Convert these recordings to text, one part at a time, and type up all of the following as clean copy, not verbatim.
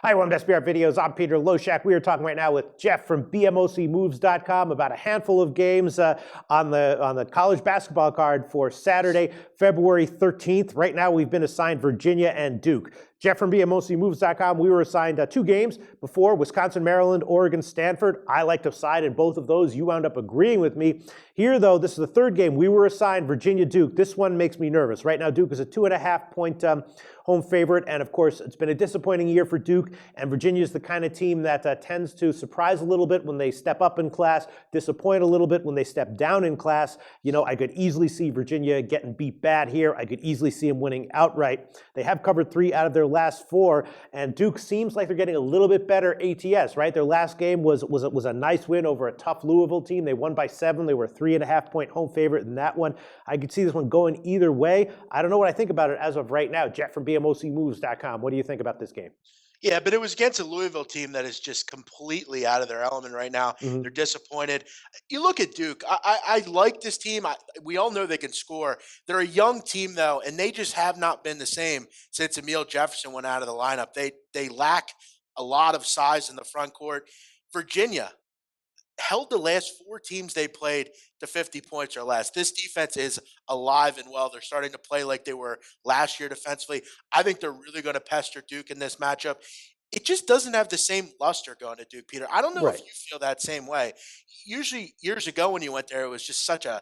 Hi, welcome to SBR Videos. I'm Peter Loshak. We are talking right now with Jeff from BMOCmoves.com about a handful of games on the college basketball card for Saturday, February 13th. Right now, we've been assigned Virginia and Duke. Jeff from BMOCmoves.com, we were assigned two games before, Wisconsin, Maryland, Oregon, Stanford. I liked to side in both of those. You wound up agreeing with me. Here, though, this is the third game. We were assigned Virginia, Duke. This one makes me nervous. Right now, Duke is a 2.5-point home favorite, and of course, it's been a disappointing year for Duke, and Virginia is the kind of team that tends to surprise a little bit when they step up in class, disappoint a little bit when they step down in class. You know, I could easily see Virginia getting beat bad here. I could easily see them winning outright. They have covered 3 out of their last 4, and Duke seems like they're getting a little bit better ATS, right? Their last game was a nice win over a tough Louisville team. They won by 7. They were a 3.5-point home favorite in that one. I could see this one going either way. I don't know what I think about it as of right now. Jeff from BMOCmoves.com, what do you think about this game? Yeah, but it was against a Louisville team that is just completely out of their element right now. Mm-hmm. They're disappointed. You look at Duke. I like this team. We all know they can score. They're a young team, though, and they just have not been the same since Emile Jefferson went out of the lineup. They lack a lot of size in the front court. Virginia held the last 4 teams they played to 50 points or less. This defense is alive and well. They're starting to play like they were last year defensively. I think they're really going to pester Duke in this matchup. It just doesn't have the same luster going to Duke, Peter. I don't know if Right. you feel that same way. Usually, years ago when you went there, it was just such a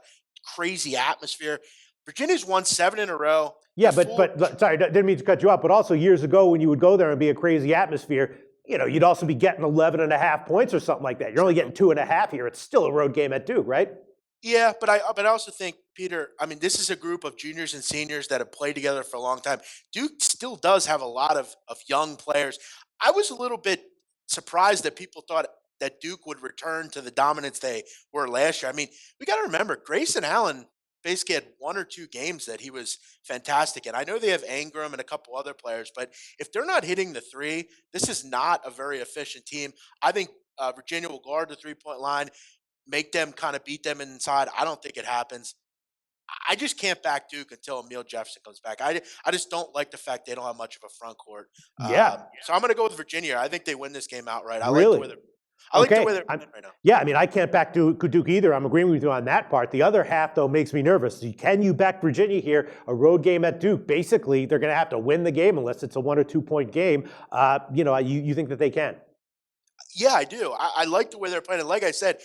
crazy atmosphere. Virginia's won 7 in a row. Yeah, The but sorry, didn't mean to cut you off, but also years ago when you would go there and be a crazy atmosphere, you know, you'd also be getting 11.5 points or something like that. You're only getting 2.5 here. It's still a road game at Duke, right? Yeah, but I also think, Peter, I mean, this is a group of juniors and seniors that have played together for a long time. Duke still does have a lot of young players. I was a little bit surprised that people thought that Duke would return to the dominance they were last year. I mean, we got to remember Grayson Allen basically had 1 or 2 games that he was fantastic. And I know they have Ingram and a couple other players, but if they're not hitting the 3, this is not a very efficient team. I think Virginia will guard the 3-point line, make them kind of beat them inside. I don't think it happens. I just can't back Duke until Emile Jefferson comes back. I just don't like the fact they don't have much of a front court. Yeah, So I'm going to go with Virginia. I think they win this game outright. really. I like the Okay. way they're playing right now. Yeah, I mean, I can't back Duke either. I'm agreeing with you on that part. The other half, though, makes me nervous. Can you back Virginia here? A road game at Duke. Basically, they're going to have to win the game unless it's a 1 or 2-point game. You think that they can? Yeah, I do. I like the way they're playing. And like I said,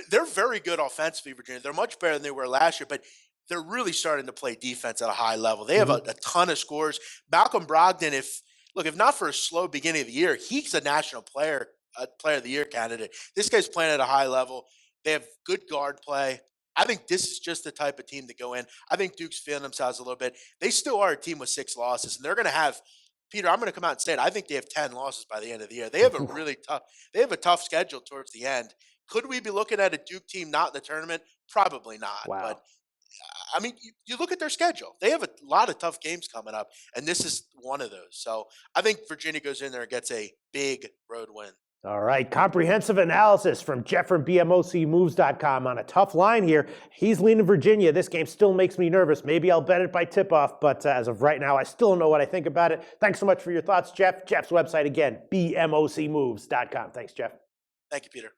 they're very good offensively, Virginia. They're much better than they were last year, but they're really starting to play defense at a high level. They have a ton of scores. Malcolm Brogdon, if not for a slow beginning of the year, he's a national player of the year candidate. This guy's playing at a high level. They have good guard play. I think this is just the type of team to go in. I think Duke's feeling themselves a little bit. They still are a team with 6 losses, and they're going to have. Peter, I'm going to come out and say it. I think they have 10 losses by the end of the year. They have a really tough. They have a tough schedule towards the end. Could we be looking at a Duke team not in the tournament? Probably not. Wow. But I mean, you look at their schedule. They have a lot of tough games coming up, and this is one of those. So I think Virginia goes in there and gets a big road win. All right, comprehensive analysis from Jeff from BMOCmoves.com on a tough line here. He's leaning Virginia. This game still makes me nervous. Maybe I'll bet it by tip-off, but as of right now, I still don't know what I think about it. Thanks so much for your thoughts, Jeff. Jeff's website again, BMOCmoves.com. Thanks, Jeff. Thank you, Peter.